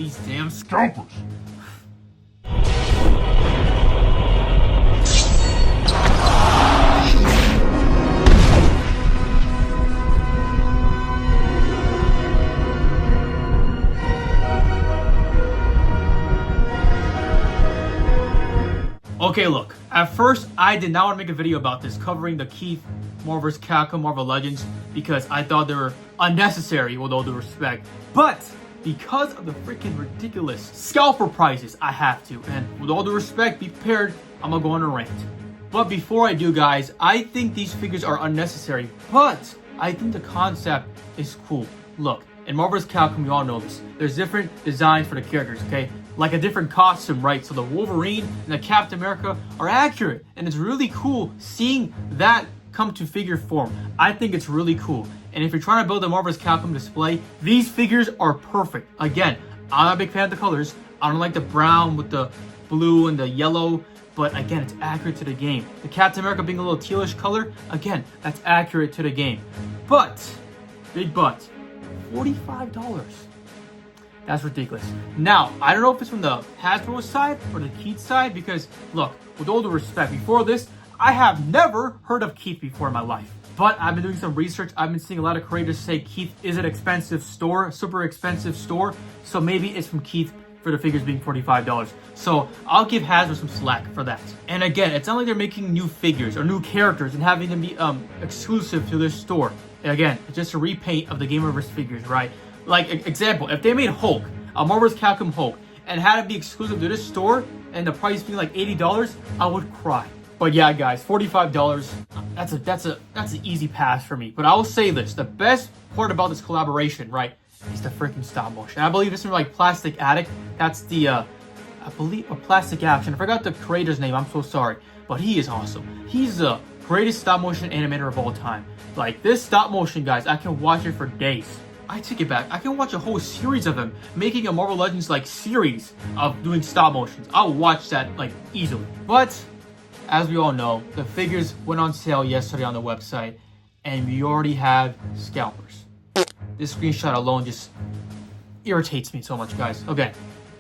These damn scalpers. Okay, look, at first I did not want to make a video about this covering the Keith Marvel vs. Capcom Marvel Legends because I thought they were unnecessary with all due respect. But because of the freaking ridiculous scalper prices, I have to. And with all due respect, be prepared, I'm gonna go on a rant. But before I do, guys, I think these figures are unnecessary, but I think the concept is cool. Look, in Marvel vs. Capcom, we all know this. There's different designs for the characters, okay? Like a different costume, right? So the Wolverine and the Captain America are accurate. And it's really cool seeing that come to figure form. I think it's really cool. And if you're trying to build a Marvel vs. Capcom display, these figures are perfect. Again, I'm not a big fan of the colors. I don't like the brown with the blue and the yellow. But again, it's accurate to the game. The Captain America being a little tealish color, again, that's accurate to the game. But, big but, $45. That's ridiculous. Now, I don't know if it's from the Hasbro side or the Keith side because, look, with all due respect, before this, I have never heard of Keith before in my life. But I've been doing some research. I've been seeing a lot of creators say Keith is an expensive store, super expensive store. So maybe it's from Keith for the figures being $45. So I'll give Hasbro some slack for that. And again, it's not like they're making new figures or new characters and having them be exclusive to this store. And again, it's just a repaint of the Game Over figures, right? Like, example, if they made Hulk, a Marvel vs. Capcom Hulk, and had it be exclusive to this store, and the price being like $80, I would cry. But yeah, guys, $45, that's an easy pass for me. But I will say this, the best part about this collaboration, right, is the freaking stop motion. I believe this is like Plastic Addict. That's the, I believe, or Plastic Action. I forgot the creator's name, I'm so sorry. But he is awesome. He's the greatest stop motion animator of all time. Like, this stop motion, guys, I can watch it for days. I take it back. I can watch a whole series of him making a Marvel Legends like series of doing stop motions. I'll watch that like easily. But as we all know, the figures went on sale yesterday on the website and we already have scalpers. This screenshot alone just irritates me so much, guys. Okay,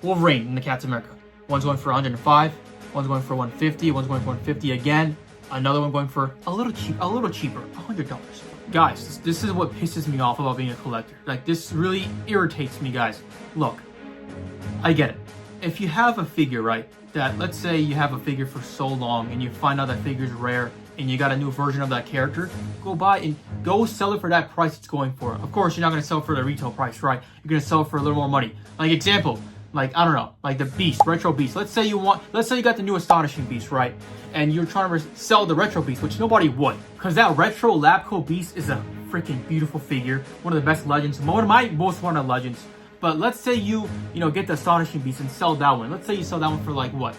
Wolverine and the Captain America. One's going for 105, one's going for 150, one's going for 150 again. Another one going for a little cheaper, $100. Guys, this is what pisses me off about being a collector. Like, this really irritates me, guys. Look, I get it. If you have a figure, right, that, let's say you have a figure for so long and you find out that figure's rare and you got a new version of that character, go buy and go sell it for that price it's going for. Of course, you're not going to sell it for the retail price, right? You're going to sell it for a little more money. Like, example, like, I don't know, like the Beast, Retro Beast. Let's say you got the new Astonishing Beast, right? And you're trying to sell the Retro Beast, which nobody would. Because that Retro Labco Beast is a freaking beautiful figure. One of the best legends, one of my most wanted legends. But let's say you get the Astonishing Beast and sell that one. Let's say you sell that one for like, what?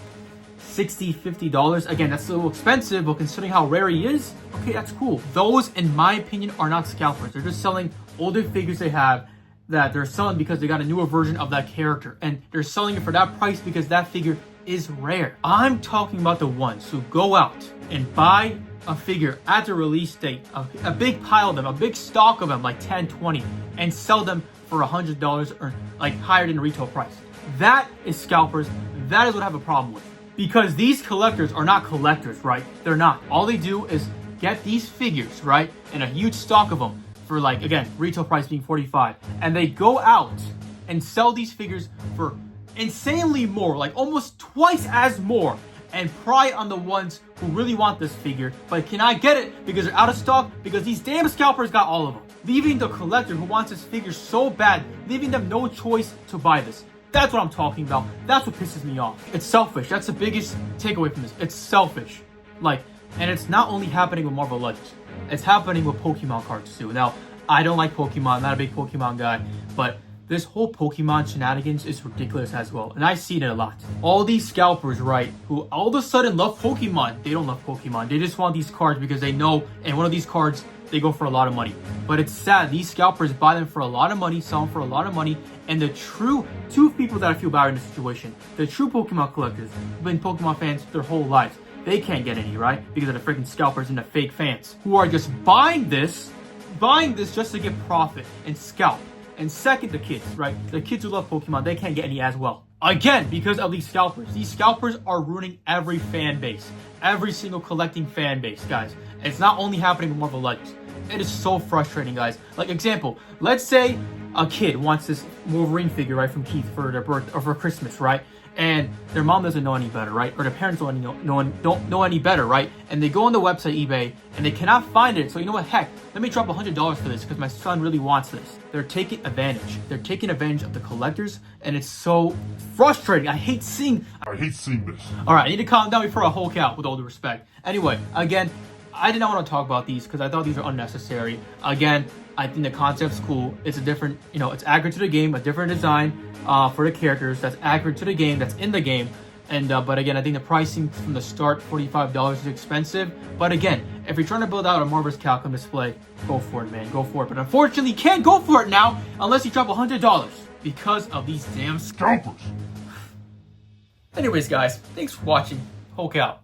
$60, $50. Again, that's a little expensive, but considering how rare he is, okay, that's cool. Those, in my opinion, are not scalpers. They're just selling older figures they have that they're selling because they got a newer version of that character. And they're selling it for that price because that figure is rare. I'm talking about the ones who go out and buy a figure at the release date, a big pile of them, a big stock of them, like 10, 20, and sell them for $100 or like higher than retail price. That is scalpers. That is what I have a problem with. Because these collectors are not collectors, right? They're not. All they do is get these figures, right? And a huge stock of them for, like, again, retail price being $45. And they go out and sell these figures for insanely more, like almost twice as more, and pry on the ones who really want this figure but cannot get it because they're out of stock because these damn scalpers got all of them, leaving the collector who wants this figure so bad, leaving them no choice to buy this. That's what I'm talking about. That's what pisses me off. It's selfish. That's the biggest takeaway from this. It's selfish. Like, and it's not only happening with Marvel Legends. It's happening with Pokemon cards too. Now, I don't like Pokemon. I'm not a big Pokemon guy, but this whole Pokemon shenanigans is ridiculous as well. And I see it a lot. All these scalpers, right, who all of a sudden love Pokemon. They don't love Pokemon. They just want these cards because they know, and one of these cards, they go for a lot of money. But it's sad. These scalpers buy them for a lot of money, sell them for a lot of money. And the two people that I feel bad in this situation, the true Pokemon collectors who've been Pokemon fans their whole lives, they can't get any, right? Because of the freaking scalpers and the fake fans who are just buying this just to get profit and scalp. And second, the kids, right? The kids who love Pokemon, they can't get any as well. Again, because of these scalpers. These scalpers are ruining every fan base. Every single collecting fan base, guys. It's not only happening with Marvel Legends. It is so frustrating, guys. Like, example, let's say a kid wants this Wolverine figure, right, from Keith for their birth or for Christmas, right? And their mom doesn't know any better, right? Or their parents don't know any better, right? And they go on the website, eBay, and they cannot find it. So you know what? Heck, let me drop $100 for this because my son really wants this. They're taking advantage. They're taking advantage of the collectors, and it's so frustrating. I hate seeing this. All right, I need to calm down before I Hulk out, with all due respect. Anyway, again, I did not want to talk about these because I thought these are unnecessary. Again, I think the concept's cool. It's a different, it's accurate to the game, a different design for the characters that's accurate to the game, that's in the game. And but again, I think the pricing from the start, $45 is expensive. But again, if you're trying to build out a Marvel's Capcom display, go for it, man, go for it. But unfortunately, you can't go for it now unless you drop $100 because of these damn scalpers. Anyways, guys, thanks for watching. Hulk out.